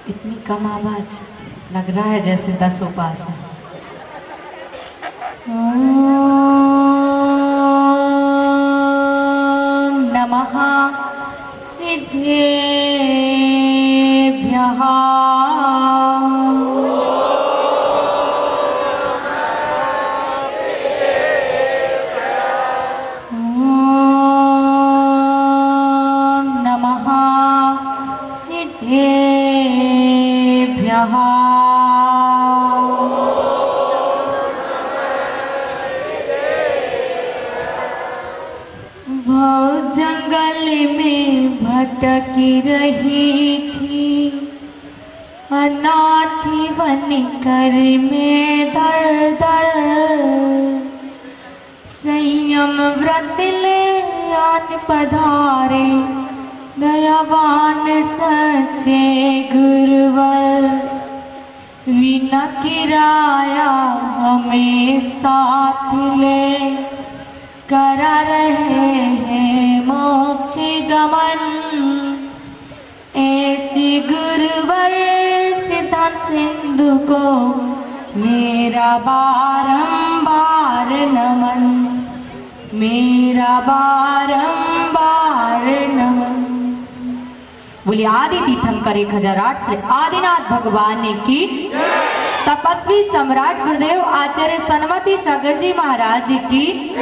इतनी कम आवाज, लग रहा है जैसे 10 उपास है। ओम नमः सिद्धेभ्यः। ओम नमः सिद्धेभ्यः। जंगल में भटकी रही थी, अनाथी बनकर में दर दर, संयम व्रत ले आन पधारे दयावान सच्चे गुरुवर। विना किराया हमें साथ ले करा रहे हैं मोक्ष गमन। ऐसी गुरुवर सिद्धांत सिंधु को मेरा बारंबार नमन, मेरा बारंबार नमन। बोलिए आदि तीर्थंकर 1008 से आदिनाथ भगवान की। तपस्वी सम्राट गुरुदेव आचार्य सन्मति सागर जी महाराज की।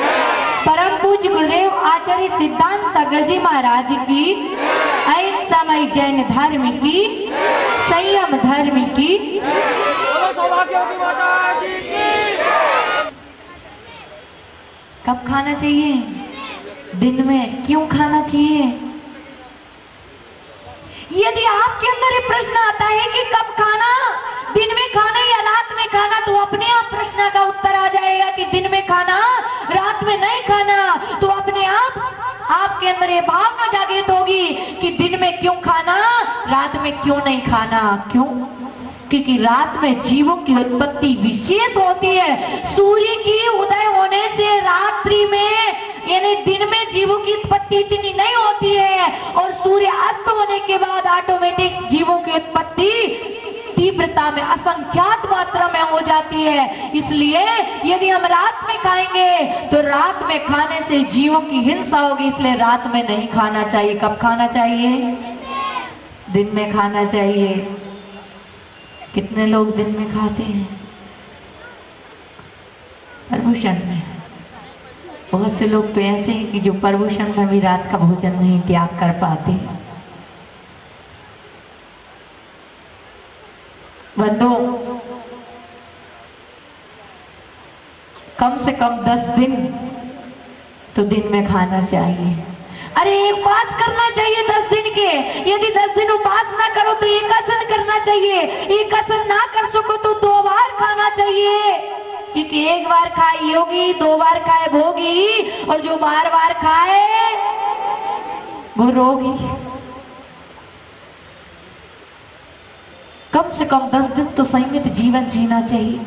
परम पूज्य गुरुदेव आचार्य सिद्धांत सागर जी महाराज की। अहिंसामय जैन धर्म की, संयम धर्म की। कब खाना चाहिए? दिन में। क्यों खाना चाहिए? यदि आपके अंदर ये प्रश्न आता है कि कब खाना, दिन में खाना या रात में खाना, तो अपने आप प्रश्न का उत्तर आ जाएगा कि दिन में खाना, रात में नहीं खाना। तो अपने आप आपके अंदर ये भावना जागृत होगी कि दिन में क्यों खाना, रात में क्यों नहीं खाना। क्यों? क्योंकि रात में जीवों की उत्पत्ति विशेष होती है। सूर्य की उदय होने से रात्रि में यानी दिन में जीवों की उत्पत्ति इतनी नहीं होती है, और सूर्य अस्त होने के बाद ऑटोमेटिक जीवों की उत्पत्ति तीव्रता में असंख्यात मात्रा में हो जाती है। इसलिए यदि हम रात में खाएंगे तो रात में खाने से जीवों की हिंसा होगी, इसलिए रात में नहीं खाना चाहिए। कब खाना चाहिए? दिन में खाना चाहिए। कितने लोग दिन में खाते हैं? प्रभूषण में। बहुत से लोग तो ऐसे हैं कि जो प्रभूषण में भी रात का भोजन नहीं त्याग कर पाते। बंदो, कम से कम 10 दिन तो दिन में खाना चाहिए। अरे उपवास करना चाहिए 10 दिन के। यदि 10 दिन उपवास ना करो तो एक आसन करना चाहिए। एक आसन ना कर सको तो 2 बार खाना चाहिए, क्योंकि एक बार खाए योगी, 2 बार खाए भोगी, और जो बार बार खाए वो रोगी। कम से कम 10 दिन तो संयमित जीवन जीना चाहिए।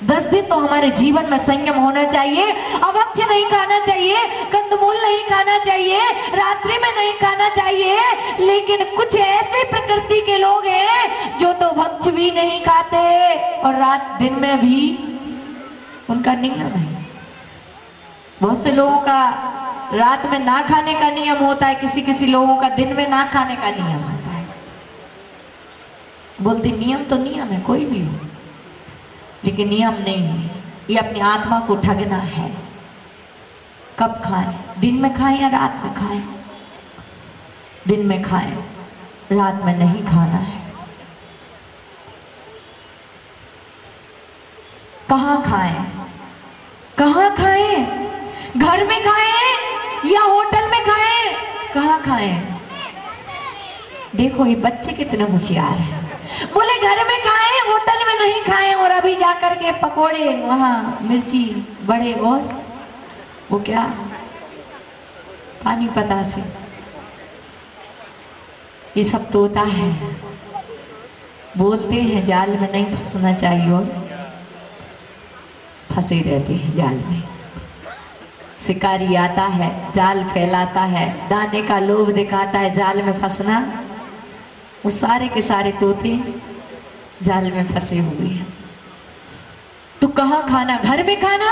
10 दिन तो हमारे जीवन में संयम होना चाहिए। अभक्ष्य नहीं खाना चाहिए, कंदमूल नहीं खाना चाहिए, रात्रि में नहीं खाना चाहिए। लेकिन कुछ ऐसे प्रकृति के लोग हैं जो तो भक्ष्य भी नहीं खाते और रात दिन में भी उनका नियम है। बहुत से लोगों का रात में ना खाने का नियम होता है, किसी किसी लोगों का दिन में ना खाने का नियम होता है। बोलते नियम तो नियम है, कोई भी हो, लेकिन नियम नहीं है। ये अपनी आत्मा को ठगना है। कब खाएं? दिन में खाएं या रात में खाएं? दिन में खाएं, रात में नहीं खाना है। कहाँ खाएं? कहाँ खाएं? घर में खाएं या होटल में खाएं? कहाँ खाएं? देखो ये बच्चे कितने होशियार हैं। बोले घर में खाएं, होटल में नहीं खाएं, और अभी जाकर के पकोड़े, वहां मिर्ची बड़े, और वो क्या पानी पतासे, ये सब तोता है। बोलते हैं जाल में नहीं फंसना चाहिए और फंसे रहते हैं जाल में। शिकारी आता है, जाल फैलाता है, दाने का लोभ दिखाता है, जाल में फंसना वो सारे के सारे तोते जाल में फंसे हुए हैं। तो कहाँ खाना, घर में खाना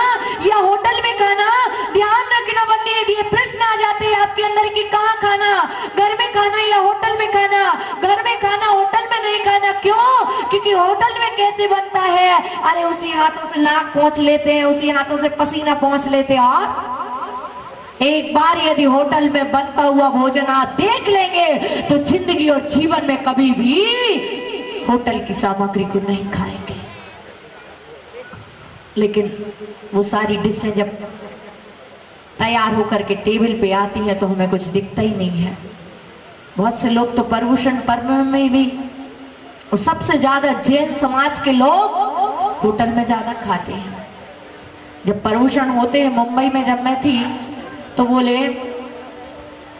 या होटल में खाना? ध्यान रखना बंदी, ये प्रश्न आ जाते हैं आपके अंदर कि कहाँ खाना, घर में खाना या होटल में खाना? घर में खाना, होटल में नहीं खाना। क्यों? क्योंकि होटल में कैसे बनता है? अरे उसी हाथों से नाक पोंछ लेते हैं, उसी हाथों से पसीना पोंछ लेते हैं। और एक बार यदि होटल में बनता हुआ भोजन आप देख लेंगे तो जिंदगी और जीवन में कभी भी होटल की सामग्री को नहीं खाएंगे। लेकिन वो सारी डिशें जब तैयार होकर के टेबल पे आती है तो हमें कुछ दिखता ही नहीं है। बहुत से लोग तो पर्युषण पर्व में भी, और सबसे ज्यादा जैन समाज के लोग होटल में ज्यादा खाते हैं। जब पर्युषण होते हैं मुंबई में जब मैं थी तो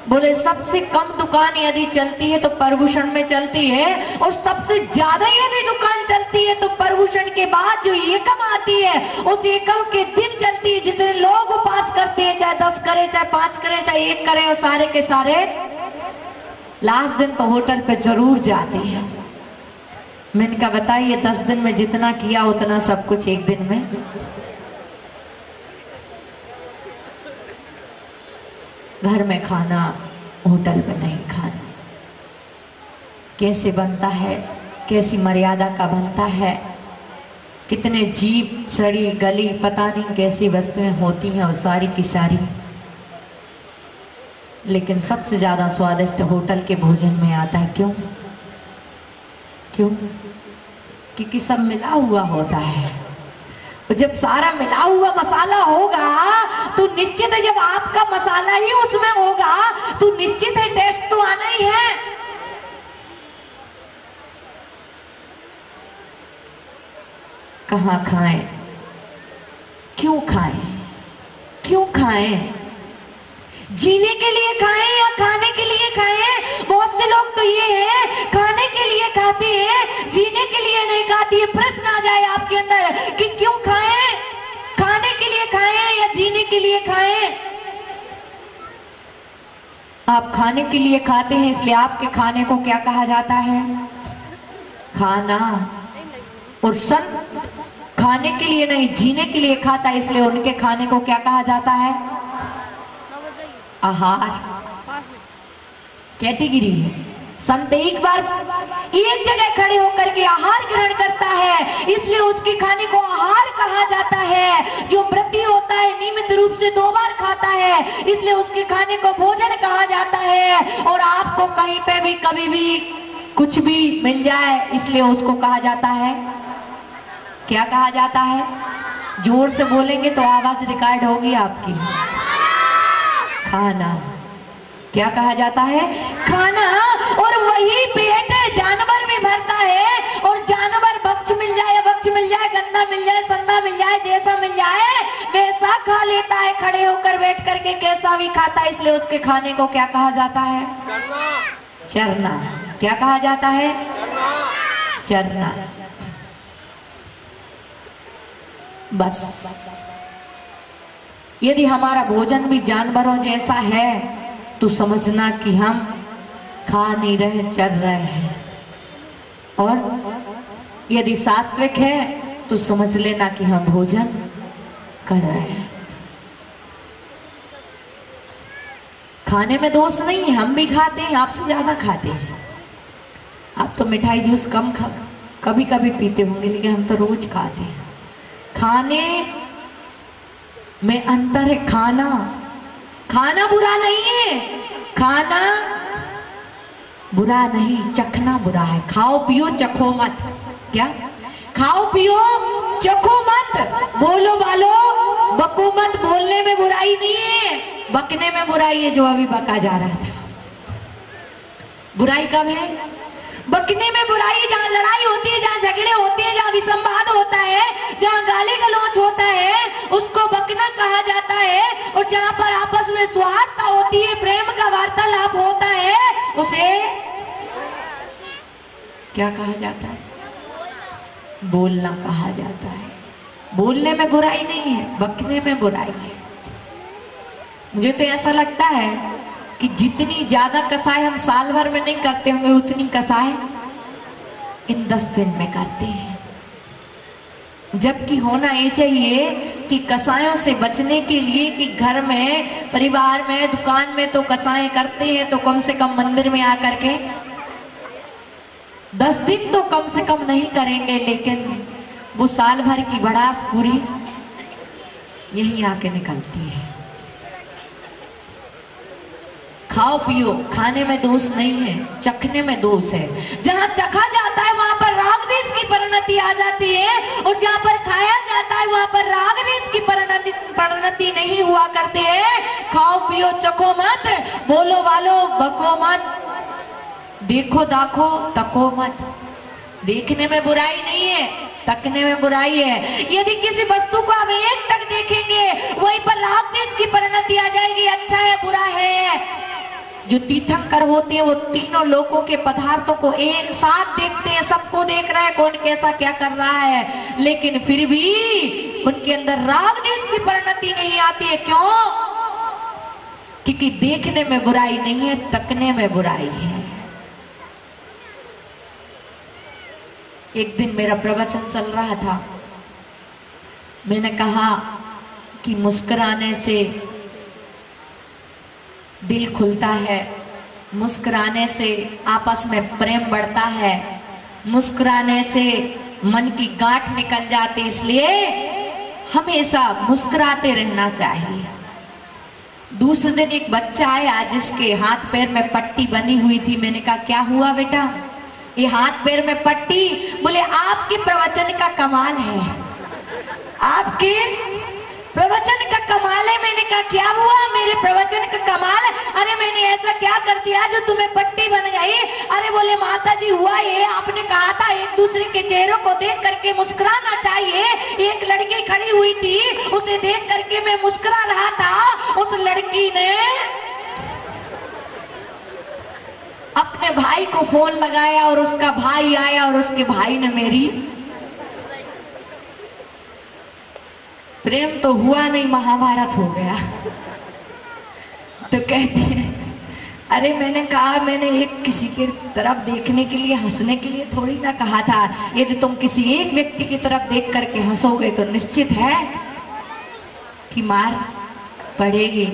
बोले सबसे कम दुकान यदि चलती है तो पर्युषण में चलती है, और सबसे ज्यादा यदि दुकान चलती है तो पर्युषण के बाद जो एकम आती है उस एकम के दिन चलती है। जितने लोग उपास करते हैं, चाहे 10 करे, चाहे 5 करे, चाहे 1 करे, और सारे के सारे लास्ट दिन तो होटल पे जरूर जाते हैं। मैंने कहा बताइए 10 दिन में जितना किया उतना सब कुछ एक दिन में। घर में खाना, होटल में नहीं खाना। कैसे बनता है, कैसी मर्यादा का बनता है, कितने जीभ सड़ी गली पता नहीं कैसी वस्तुएं होती हैं, और सारी की सारी। लेकिन सबसे ज्यादा स्वादिष्ट होटल के भोजन में आता है। क्यों? क्यों? क्योंकि सब मिला हुआ होता है। जब सारा मिला हुआ मसाला होगा तो निश्चित है, जब आपका मसाला ही उसमें होगा तो निश्चित है टेस्ट तो आना ही है। कहाँ खाएं, क्यों खाएं, क्यों खाएं? जीने के लिए खाएं या खाने के लिए खाएं? बहुत से लोग तो ये है खाने के लिए खाते हैं, जीने के लिए नहीं खाती है। प्रश्न आ जाए आपके अंदर कि क्यों खाएं, खाने के लिए खाएं या जीने के लिए खाएं? आप खाने के लिए खाते हैं, इसलिए आपके खाने को क्या कहा जाता है? खाना। और संत खाने के लिए नहीं जीने के लिए खाता है, इसलिए उनके खाने को क्या कहा जाता है? आहार। कैटेगरी है। संत एक बार एक जगह खड़े होकर के आहार ग्रहण करता है, इसलिए उसके खाने को आहार कहा जाता है। जो व्रती होता है नियमित रूप से 2 बार खाता है, इसलिए उसके खाने को भोजन कहा जाता है। और आपको कहीं पे भी कभी भी कुछ भी मिल जाए, इसलिए उसको कहा जाता है, क्या कहा जाता है? जोर से बोलेंगे तो आवाज रिकॉर्ड होगी आपकी। खाना। क्या कहा जाता है? खाना। और वही पेट जानवर भी भरता है, और जानवर भक्ष मिल जाए, भक्ष मिल जाए, गंदा मिल जाए, संदा मिल जाए, जैसा मिल जाए वैसा खा लेता है। खड़े होकर बैठ करके कैसा भी खाता है, इसलिए उसके खाने को क्या कहा जाता है? चरना। क्या कहा जाता है? चरना। बस यदि हमारा भोजन भी जानवरों जैसा है तो समझना कि हम खा नहीं रहे, चर रहे हैं। और यदि सात्विक है तो समझ लेना कि हम भोजन कर रहे हैं। खाने में दोष नहीं है, हम भी खाते हैं, आपसे ज्यादा खाते हैं। आप तो मिठाई जूस कम कभी कभी पीते होंगे, लेकिन हम तो रोज खाते हैं। खाने में अंतर है। खाना खाना बुरा नहीं है, खाना बुरा नहीं, चखना बुरा है। खाओ पियो चखो मत। क्या? खाओ पियो चखो मत, बोलो बालो बको मत। बोलने में बुराई नहीं है, बकने में बुराई है, जो अभी बका जा रहा था। बुराई कब है? बकने में बुराई है, जहाँ लड़ाई होती है, जहाँ झगड़े होते हैं, जहाँ विसंवाद होता है, जहाँ गाली गलौज होता है, उसको बकना कहा जाता है। और जहाँ पर आपस में सौहार्दता होती है, प्रेम का वार्तालाप होता है, उसे क्या कहा जाता है? बोलना कहा जाता है। बोलने में बुराई नहीं है, बकने में बुराई है। मुझे तो ऐसा लगता है कि जितनी ज्यादा कसाई हम साल भर में नहीं करते होंगे उतनी कसाई इन 10 दिन में करते हैं। जबकि होना ये चाहिए कि कसायों से बचने के लिए कि घर में, परिवार में, दुकान में तो कसाई करते हैं, तो कम से कम मंदिर में आकर के 10 दिन तो कम से कम नहीं करेंगे, लेकिन वो साल भर की भड़ास पूरी यहीं आके निकलती है। खाओ पियो, खाने में दोष नहीं है, चखने में दोष है। जहाँ चखा जाता है वहां पर राग द्वेष की परिणति आ जाती है, और जहाँ पर खाया जाता है वहां पर राग द्वेष की परिणति नहीं हुआ करते हैं। खाओ पियो चखो मत, बोलो वालो बको मत, देखो दाखो तको मत। देखने में बुराई नहीं है, तकने में बुराई है। यदि किसी वस्तु को आप एक टक देखेंगे वहीं पर राग द्वेष की परिणति आ जाएगी, अच्छा है बुरा है। जो तीर्थंकर होते हैं वो तीनों लोगों के पदार्थों को एक साथ देखते हैं, सबको देख रहा है कौन कैसा क्या कर रहा है, लेकिन फिर भी उनके अंदर राग द्वेष की परिणति नहीं आती है। क्यों? क्योंकि देखने में बुराई नहीं है, तकने में बुराई है। एक दिन मेरा प्रवचन चल रहा था, मैंने कहा कि मुस्कुराने से दिल खुलता है, मुस्कुराने से आपस में प्रेम बढ़ता है, मुस्कुराने से मन की गांठ निकल जाती, इसलिए हमेशा मुस्कुराते रहना चाहिए। दूसरे दिन एक बच्चा आया जिसके हाथ पैर में पट्टी बनी हुई थी। मैंने कहा क्या हुआ बेटा, ये हाथ पैर में पट्टी? बोले आपके प्रवचन का कमाल है, आपके प्रवचन का कमाल है। मैंने कहा क्या हुआ? मेरे प्रवचन का कमाल? अरे मैंने ऐसा क्या कर दिया जो तुम्हें पट्टी बन गई? अरे बोले माता जी हुआ ये, आपने कहा था एक दूसरे के चेहरों को देख करके मुस्कुराना चाहिए। एक लड़की खड़ी हुई थी, उसे देख करके मैं मुस्कुरा रहा था। उस लड़की ने अपने भाई को फोन लगाया और उसका भाई आया और उसके भाई ने मेरी प्रेम तो हुआ नहीं, महाभारत हो गया। तो कहते हैं अरे मैंने कहा, मैंने एक किसी के तरफ देखने के लिए, हंसने के लिए थोड़ी ना कहा था। यदि तुम किसी एक व्यक्ति की तरफ देख करके हंसोगे तो निश्चित है कि मार पड़ेगी।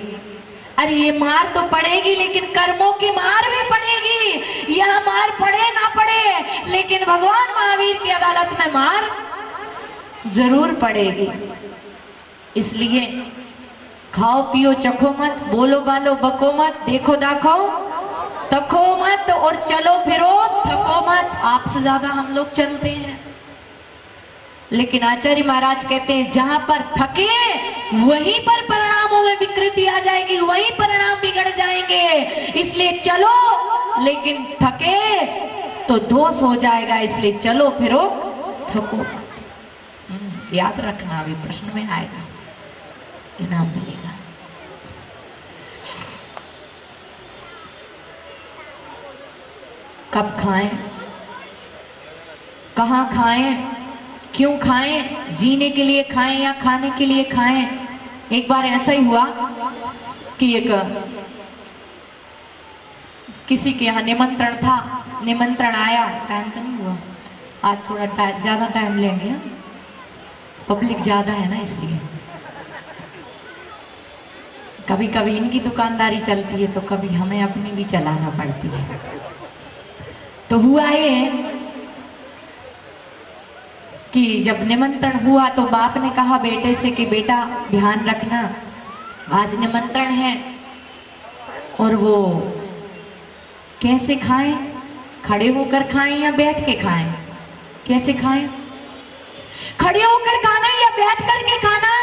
अरे ये मार तो पड़ेगी, लेकिन कर्मों की मार भी पड़ेगी। यह मार पड़े ना पड़े, लेकिन भगवान महावीर की अदालत में मार जरूर पड़ेगी। इसलिए खाओ पियो चखो मत, बोलो बालो बको मत, देखो दाखो तको मत, और चलो फिरो थको मत। आपसे ज्यादा हम लोग चलते हैं, लेकिन आचार्य महाराज कहते हैं जहां पर थके वहीं पर परिणामों में विकृति आ जाएगी, वहीं परिणाम बिगड़ जाएंगे। इसलिए चलो, लेकिन थके तो दोष हो जाएगा, इसलिए चलो फिरो थको। याद रखना, अभी प्रश्न में आएगा, इनाम मिलेगा। कब खाएं, कहां खाएं, क्यों खाएं? जीने के लिए खाएं या खाने के लिए खाएं? एक बार ऐसा ही हुआ कि एक किसी के यहाँ निमंत्रण था, निमंत्रण आया, टाइम तो नहीं हुआ, आज थोड़ा ज्यादा टाइम लेंगे, पब्लिक ज्यादा है ना इसलिए। कभी कभी इनकी दुकानदारी चलती है तो कभी हमें अपनी भी चलाना पड़ती है। तो हुआ ये कि जब निमंत्रण हुआ तो बाप ने कहा बेटे से कि बेटा ध्यान रखना, आज निमंत्रण है और वो कैसे खाएं, खड़े होकर खाएं या बैठ के खाएं? कैसे खाएं? खड़े होकर खाना या बैठ करके खाना?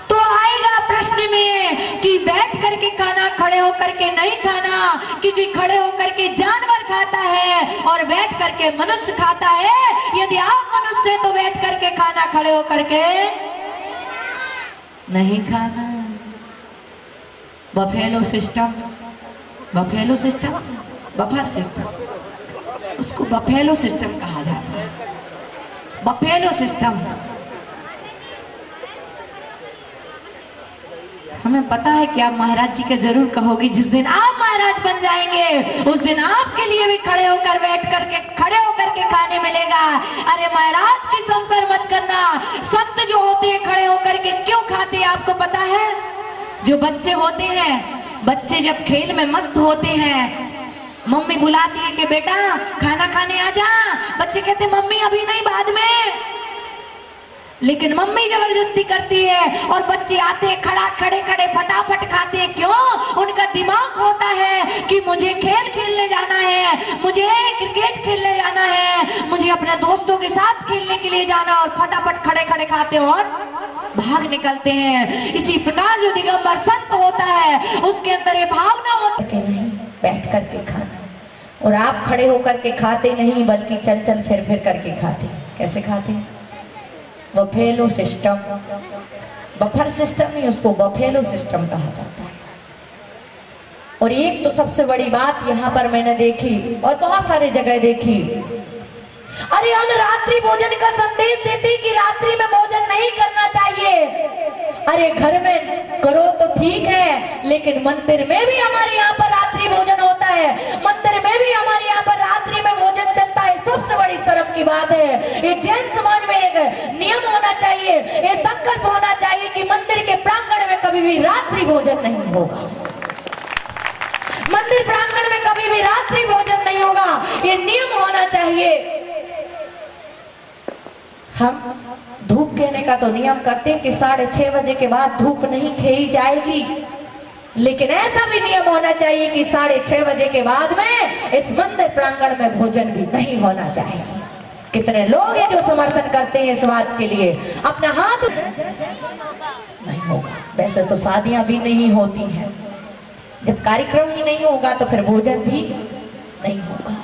तो आएगा प्रश्न में कि बैठ करके खाना, खड़े होकर के नहीं खाना, क्योंकि खड़े होकर के जानवर खाता है और बैठ करके मनुष्य खाता है। यदि आप मनुष्य तो बैठ करके खाना, खड़े होकर के नहीं खाना। Buffalo system, buffalo system, buffer system, उसको बफेलो सिस्टम कहा जाता है। बफेलो सिस्टम हमें पता है कि आप महाराज जी के जरूर कहोगे, जिस दिन आप महाराज बन जाएंगे उस दिन आपके लिए भी खड़े होकर के खाने मिलेगा। अरे महाराज की संसार मत करना, संत जो होते हैं खड़े होकर के क्यों खाते हैं आपको पता है? जो बच्चे होते हैं, बच्चे जब खेल में मस्त होते हैं, मम्मी बुलाती है कि बेटा खाना खाने आ जा, बच्चे कहते मम्मी अभी नहीं बाद में, लेकिन मम्मी जबरदस्ती करती है और बच्चे आते हैं खड़े खड़े फटाफट खाते हैं। क्यों? उनका दिमाग होता है कि मुझे खेल खेलने जाना है, मुझे क्रिकेट खेलने जाना है, मुझे अपने दोस्तों के साथ खेलने के लिए जाना, और फटाफट खड़े खड़े खाते और भाग निकलते हैं। इसी प्रकार जो दिगंबर संत होता है उसके अंदर ये भावना होती है नहीं बैठ करके खाना, और आप खड़े होकर के खाते नहीं बल्कि चल चल फिर करके खाते। कैसे खाते? बफेलो सिस्टम, बफर सिस्टम नहीं, उसको बफेलो सिस्टम कहा जाता है। और एक तो सबसे बड़ी बात यहाँ पर मैंने देखी और बहुत सारे जगह देखी, अरे हम रात्रि भोजन का संदेश देते कि रात्रि में भोजन नहीं करना चाहिए। अरे घर में करो तो ठीक है, लेकिन मंदिर में भी हमारे यहाँ पर रात्रि भोजन होता है, मंदिर में भी हमारे यहाँ पर रात्रि में भोजन चलता है। सबसे बड़ी शर्म की बात है। ये जैन समाज में एक नियम होना चाहिए, ये संकल्प होना चाहिए कि मंदिर के प्रांगण में कभी भी रात्रि भोजन नहीं होगा, मंदिर प्रांगण में कभी भी रात्रि भोजन नहीं होगा, ये नियम होना चाहिए। हम धूप कहने का तो नियम करते हैं कि 6:30 बजे के बाद धूप नहीं खेई जाएगी, लेकिन ऐसा भी नियम होना चाहिए कि 6:30 बजे के बाद में इस मंदिर प्रांगण में भोजन भी नहीं होना चाहिए। कितने लोग हैं जो समर्थन करते हैं इस बात के लिए, अपना हाथ नहीं होगा। वैसे तो शादियां भी नहीं होती हैं, जब कार्यक्रम ही नहीं होगा तो फिर भोजन भी नहीं होगा।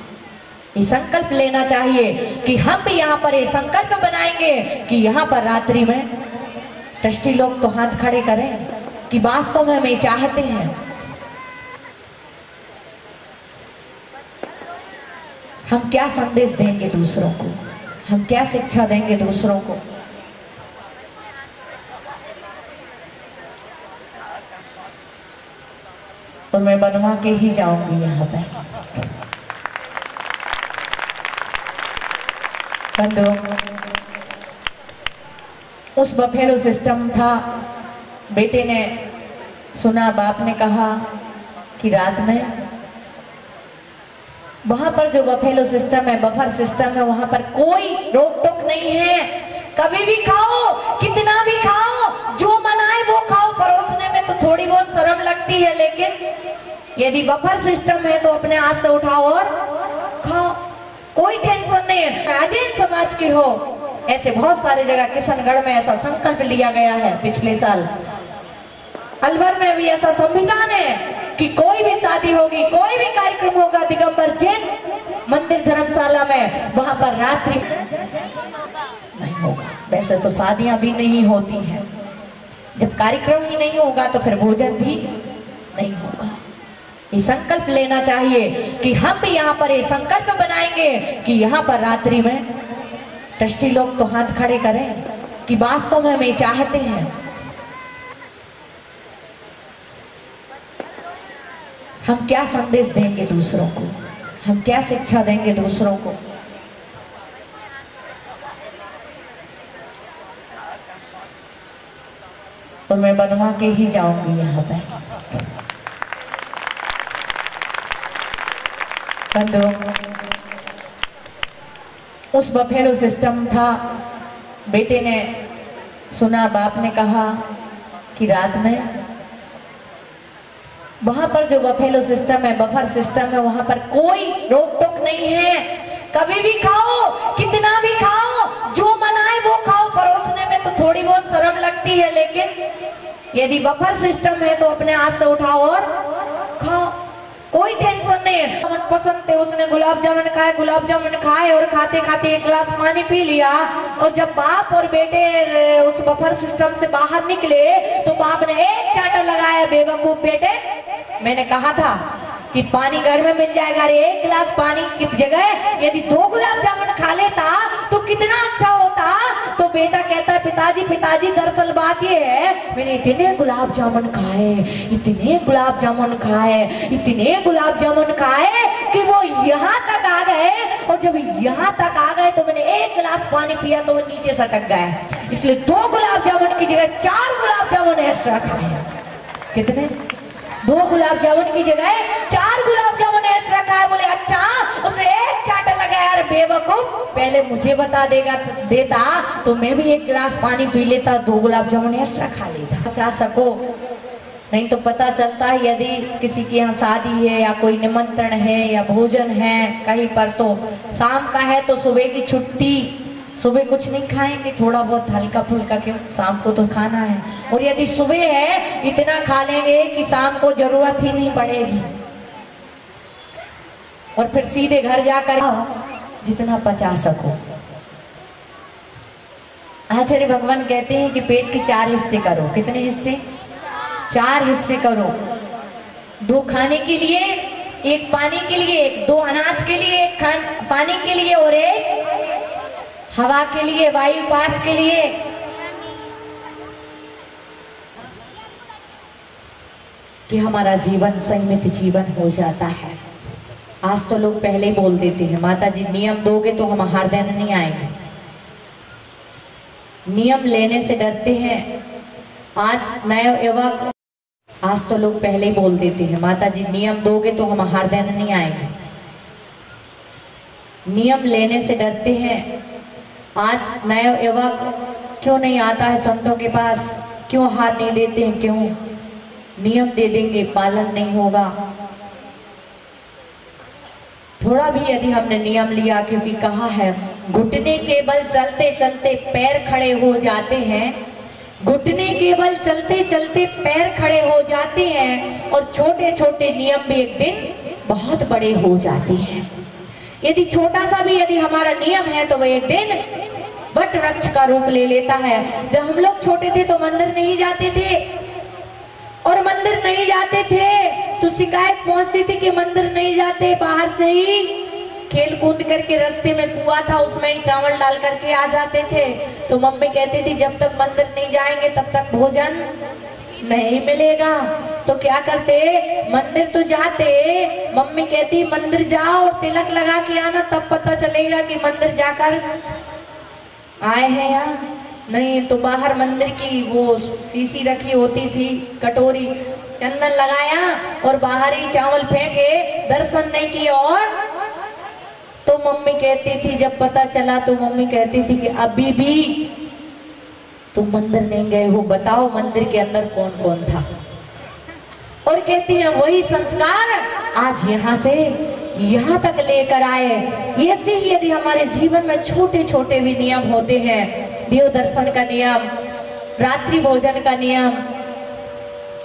ये संकल्प लेना चाहिए कि हम भी यहाँ पर ये संकल्प बनाएंगे कि यहाँ पर रात्रि में ट्रस्टी लोग तो हाथ खड़े करें कि वास्तव में हमें चाहते हैं। हम क्या संदेश देंगे दूसरों को, हम क्या शिक्षा देंगे दूसरों को। और मैं बनवा के ही जाऊंगी यहाँ पे। बंधु, उस बफेलो सिस्टम था। बेटे ने सुना, बाप ने कहा कि रात में वहां पर जो बफेलो सिस्टम है, बफर सिस्टम है, वहां पर कोई रोक टोक नहीं है, कभी भी खाओ, कितना भी खाओ, जो मन आए वो खाओ। परोसने में तो थोड़ी बहुत शर्म लगती है, लेकिन यदि बफर सिस्टम है तो अपने हाथ से उठाओ और खाओ, कोई टेंशन नहीं है। अजैन समाज के हो, ऐसे बहुत सारे जगह, किशनगढ़ में ऐसा संकल्प लिया गया है पिछले साल, अलवर में भी ऐसा संविधान है कि कोई भी शादी होगी, कोई भी कार्यक्रम होगा दिगंबर जैन मंदिर धर्मशाला में, वहां पर रात्रि नहीं होगा। वैसे तो शादियां भी नहीं होती हैं, जब कार्यक्रम ही नहीं होगा तो फिर भोजन भी नहीं होगा। ये संकल्प लेना चाहिए कि हम भी यहाँ पर ये संकल्प बनाएंगे कि यहाँ पर रात्रि में ट्रस्टी लोग तो हाथ खड़े करें कि वास्तव में हमें चाहते हैं। हम क्या संदेश देंगे दूसरों को, हम क्या शिक्षा देंगे दूसरों को। और मैं बनवा के ही जाऊंगी यहाँ पे। बंधु, उस बफेलो सिस्टम था। बेटे ने सुना, बाप ने कहा कि रात में वहां पर जो बफेलो सिस्टम है, बफर सिस्टम है, वहां पर कोई रोक टोक नहीं है, कभी भी खाओ, कितना भी खाओ, जो मन आए वो खाओ। परोसने में तो थोड़ी बहुत शर्म लगती है, लेकिन यदि बफर सिस्टम है तो अपने हाथ से उठाओ और खाओ, कोई टेंशन नहीं है। मन पसंद थे, उसने गुलाब जामुन खाए, गुलाब जामुन खाए और खाते खाते एक गिलास पानी पी लिया। और जब बाप और बेटे उस बफर सिस्टम से बाहर निकले तो बाप ने एक चाटा लगाया, बेवकूफ बेटे, मैंने कहा था कि पानी घर में मिल जाएगा। अरे एक गिलास पानी की जगह यदि 2 गुलाब जामुन खा लेता तो कितना अच्छा होता। तो बेटा कहता है, पिताजी माताजी पिताजी, दरअसल बात ये है मैंने इतने गुलाब जामुन खाए, इतने गुलाब जामुन खाए, इतने गुलाब जामुन खाए कि वो यहाँ तक आ गए, और जब यहाँ तक आ गए तो मैंने एक गिलास पानी पिया तो वो नीचे सटक गए, इसलिए 2 गुलाब जामुन की जगह 4 गुलाब जामुन एक्स्ट्रा खाए। कितने? 2 गुलाब जामुन की जगह 4 गुलाब जामुन एक्स्ट्रा खाए। बोले अच्छा, उसने एक चाटा लगाया। यार बेवकूफ, पहले मुझे बता देता तो मैं भी एक गिलास पानी पी लेता, 2 गुलाब जामुन एक्स्ट्रा खा लेता। बचा सको, नहीं तो पता चलता है यदि किसी के यहाँ शादी है या कोई निमंत्रण है या भोजन है कहीं पर, तो शाम का है तो सुबह की छुट्टी, सुबह कुछ नहीं खाएंगे, थोड़ा बहुत हल्का फुल्का, क्यों, शाम को तो खाना है। और यदि सुबह है इतना खा लेंगे कि शाम को जरूरत ही नहीं पड़ेगी, और फिर सीधे घर जाकर जितना पचा सको। आचार्य भगवान कहते हैं कि पेट के 4 हिस्से करो। कितने हिस्से? 4 हिस्से करो। 2 खाने के लिए, 1 पानी के लिए, 1 2 अनाज के लिए, 1 पानी के लिए और 1 हवा के लिए, वायु पास के लिए। कि हमारा जीवन संयमित जीवन हो जाता है। आज तो लोग पहले ही बोल देते हैं, माता जी नियम दोगे तो हम हर दिन नहीं आएंगे, नियम लेने से डरते हैं। आज नए युवक, आज तो लोग पहले ही बोल देते हैं, माता जी नियम दोगे तो हम हर दिन नहीं आएंगे, नियम लेने से डरते हैं। आज नए युवक क्यों नहीं आता है संतों के पास, क्यों हार नहीं देते हैं, क्यों? नियम दे देंगे, पालन नहीं होगा। थोड़ा भी यदि हमने नियम लिया, क्योंकि कहा है घुटने के बल चलते चलते पैर खड़े हो जाते हैं, घुटने के बल चलते चलते पैर खड़े हो जाते हैं, और छोटे छोटे नियम भी एक दिन बहुत बड़े हो जाते हैं। यदि छोटा सा भी यदि हमारा नियम है तो वह एक दिन वट वृक्ष का रूप ले लेता है। जब हम लोग छोटे थे तो मंदिर नहीं जाते थे, और मंदिर नहीं जाते थे तो शिकायत पहुंचती थी कि मंदिर नहीं जाते, बाहर से ही खेल कूद करके, रास्ते में कुआं था उसमें ही चावल डाल करके आ जाते थे। तो मम्मी कहती थी जब तक मंदिर नहीं जाएंगे तब तक भोजन नहीं मिलेगा। तो क्या करते, मंदिर तो जाते, मम्मी कहती मंदिर जाओ और तिलक लगा के आना, तब पता चलेगा कि मंदिर जाकर आए हैं या नहीं। तो बाहर मंदिर की वो शीशी रखी होती थी, कटोरी, चंदन लगाया और बाहर ही चावल फेंके, दर्शन नहीं किए। और तो मम्मी कहती थी, जब पता चला तो मम्मी कहती थी कि अभी भी तुम मंदिर नहीं गए हो, बताओ मंदिर के अंदर कौन कौन था। और कहती है वही संस्कार आज यहाँ से यहाँ तक लेकर आए। ऐसे ही यदि हमारे जीवन में छोटे छोटे भी नियम होते हैं, देव दर्शन का नियम, रात्रि भोजन का नियम,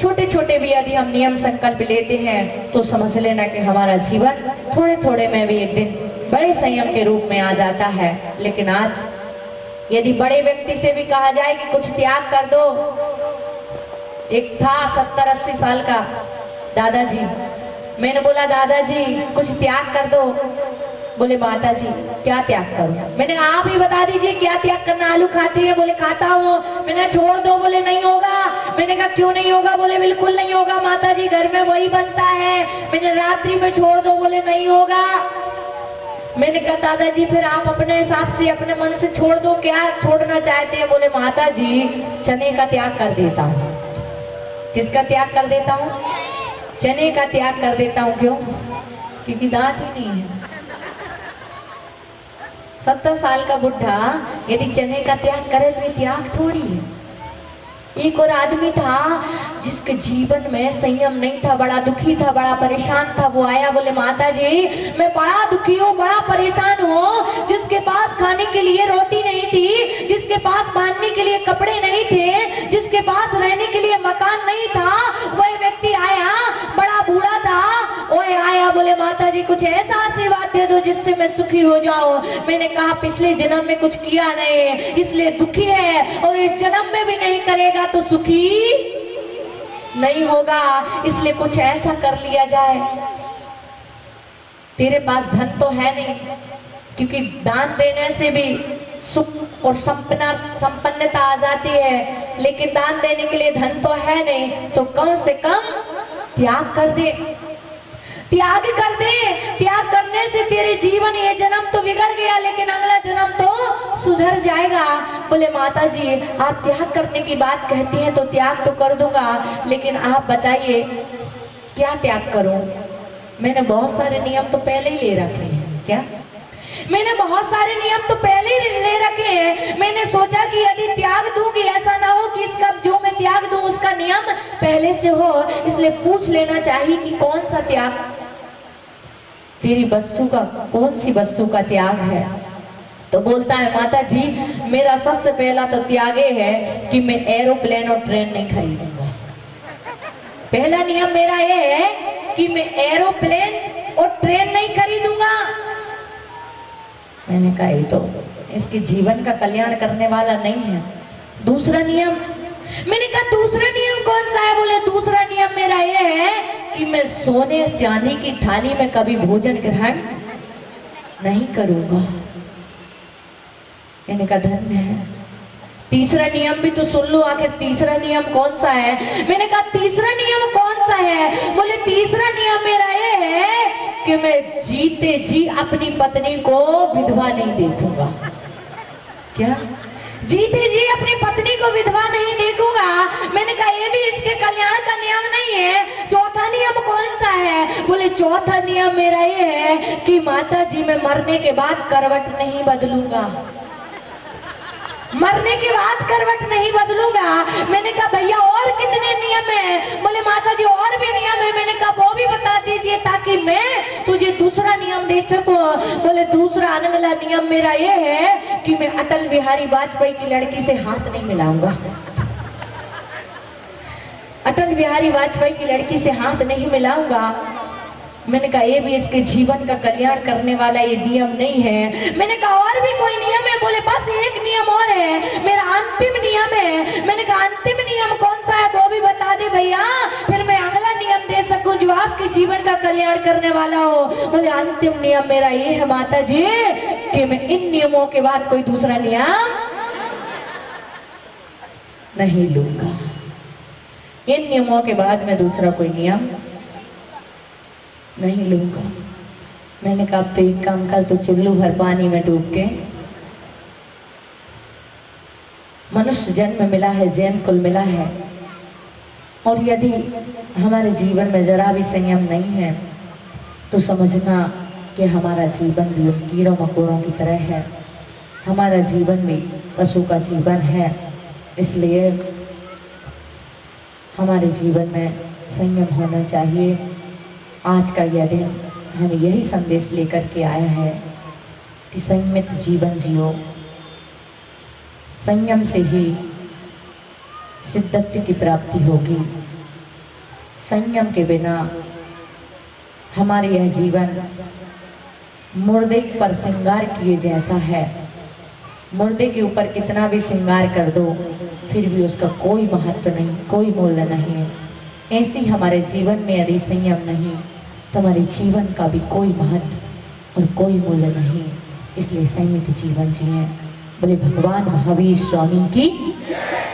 छोटे छोटे भी यदि हम नियम संकल्प लेते हैं तो समझ लेना कि हमारा जीवन थोड़े थोड़े में भी एक दिन बड़े संयम के रूप में आ जाता है। लेकिन आज यदि बड़े व्यक्ति से भी कहा जाए कि कुछ त्याग कर दो, एक था 70-80 साल का दादाजी, मैंने बोला दादाजी कुछ त्याग कर दो। बोले माता जी क्या त्याग करूं? मैंने आप ही बता दीजिए क्या त्याग करना। आलू खाती है? बोले खाता हूँ। मैंने छोड़ दो? बोले नहीं होगा। मैंने कहा क्यों नहीं होगा? बोले बिल्कुल नहीं होगा माता जी, घर में वही बनता है। मैंने रात्रि में छोड़ दो? बोले नहीं होगा। मैंने कहा दादाजी फिर आप अपने हिसाब से अपने मन से छोड़ दो, क्या छोड़ना चाहते हैं? बोले माता जी चने का त्याग कर देता हूँ। किसका त्याग कर देता हूँ? चने का त्याग कर देता हूँ। क्यों? क्योंकि दांत ही नहीं है। 70 साल का बुढ़ा यदि चने का त्याग करे तो ये त्याग थोड़ी है। एक और आदमी था जिसके जीवन में संयम नहीं था, बड़ा दुखी था, बड़ा परेशान था। वो आया, बोले माता जी मैं बड़ा दुखी हूँ, बड़ा परेशान हूँ। जिसके पास खाने के लिए रोटी नहीं थी, जिसके पास बांधने के लिए कपड़े नहीं थे, जिसके पास रहने के लिए मकान नहीं था, वह व्यक्ति आया, बड़ा बूढ़ा था। वह आया, बोले माता जी कुछ ऐसा आशीर्वाद दे दो जिससे मैं सुखी हो जाऊं। मैंने कहा पिछले जन्म में कुछ किया नहीं इसलिए दुखी है, और इस जन्म में भी नहीं करेगा तो सुखी नहीं होगा, इसलिए कुछ ऐसा कर लिया जाए। तेरे पास धन तो है नहीं, क्योंकि दान देने से भी सुख और संपन्नता आ जाती है, लेकिन दान देने के लिए धन तो है नहीं, तो कम से कम त्याग कर दे, त्याग कर दे। त्याग करने से तेरे जीवन ये जन्म तो बिगड़ गया, लेकिन अगला जन्म तो सुधर जाएगा। बोले माता जी आप त्याग करने की बात कहती हैं तो त्याग तो कर दूंगा, लेकिन आप बताइए क्या त्याग करूं? मैंने बहुत सारे नियम तो पहले ही ले रखे हैं। क्या? मैंने बहुत सारे नियम तो पहले ही ले रखे हैं। मैंने सोचा कि यदि त्याग दूंगी ऐसा ना हो कि इसका जो मैं त्याग दूं उसका नियम पहले से हो, इसलिए पूछ लेना चाहिए कि कौन सा त्याग तेरी वस्तु का, कौन सी वस्तु का त्याग है? तो बोलता है माता जी मेरा सबसे पहला तो त्याग है कि मैं एरोप्लेन और ट्रेन नहीं खरीदूंगा। पहला नियम मेरा ये है कि मैं एरोप्लेन और ट्रेन नहीं खरीदूंगा। मैंने कहा ये तो इसके जीवन का कल्याण करने वाला नहीं है। दूसरा नियम, मैंने कहा दूसरा नियम कौन सा है? बोले दूसरा नियम मेरा ये है कि मैं सोने चांदी की थाली में कभी भोजन ग्रहण नहीं करूंगा। मैंने कहा धन्य है। तीसरा नियम भी तो सुन लो, आखिर तीसरा नियम कौन सा है? मैंने कहा तीसरा नियम कौन सा है? बोले तीसरा नियम मेरा ये है कि मैं जीते जी अपनी पत्नी को विधवा नहीं देखूंगा। क्या? जीते जी अपनी पत्नी को विधवा नहीं देखूंगा। मैंने कहा ये भी इसके कल्याण का नियम नहीं है। चौथा नियम कौन सा है? बोले चौथा नियम मेरा ये है कि माता जी मैं मरने के बाद करवट नहीं बदलूंगा। मरने के बाद करवट नहीं बदलूंगा। मैंने कहा भैया और कितने नियम है? बोले माता जी और भी नियम है। मैंने कहा वो भी बता दीजिए ताकि मैं तुझे दूसरा नियम दे सकूं। बोले दूसरा अगला नियम मेरा ये है कि मैं अटल बिहारी वाजपेयी की लड़की से हाथ नहीं मिलाऊंगा। अटल बिहारी वाजपेयी की लड़की से हाथ नहीं मिलाऊंगा। मैंने कहा ये भी इसके जीवन का कल्याण करने वाला ये नियम नहीं है। मैंने कहा और भी कोई नियम है? बोले बस एक नियम और है, मेरा अंतिम नियम है। मैंने कहा अंतिम नियम कौन सा है वो भी बता दे भैया, फिर मैं अगला नियम दे सकूं जो आपके जीवन का कल्याण करने वाला हो। बोले अंतिम नियम मेरा ये है माता जी कि मैं इन नियमों के बाद कोई दूसरा नियम नहीं लूंगा। इन नियमों के बाद मैं दूसरा कोई नियम नहीं लूंगा। मैंने कहा अब तो एक काम कर, तो चुल्लू भर पानी में डूब के मनुष्य जन्म मिला है, जैन कुल मिला है, और यदि हमारे जीवन में जरा भी संयम नहीं है तो समझना कि हमारा जीवन भी उन कीड़ों मकोड़ों की तरह है। हमारा जीवन भी पशु का जीवन है। इसलिए हमारे जीवन में संयम होना चाहिए। आज का यह दिन हमें यही संदेश लेकर के आया है कि संयमित जीवन जियो। संयम से ही सिद्धत्व की प्राप्ति होगी। संयम के बिना हमारे यह जीवन मुर्दे पर श्रृंगार किए जैसा है। मुर्दे के ऊपर कितना भी श्रृंगार कर दो फिर भी उसका कोई महत्व नहीं, कोई मूल्य नहीं। ऐसी हमारे जीवन में यदि संयम नहीं तो हमारे जीवन का भी कोई महत्व और कोई मूल्य नहीं। इसलिए संयमित जीवन जिए। बोले भगवान महावीर स्वामी की,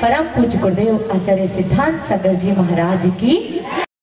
परम पूज्य गुरुदेव आचार्य सिद्धांत सागर जी महाराज की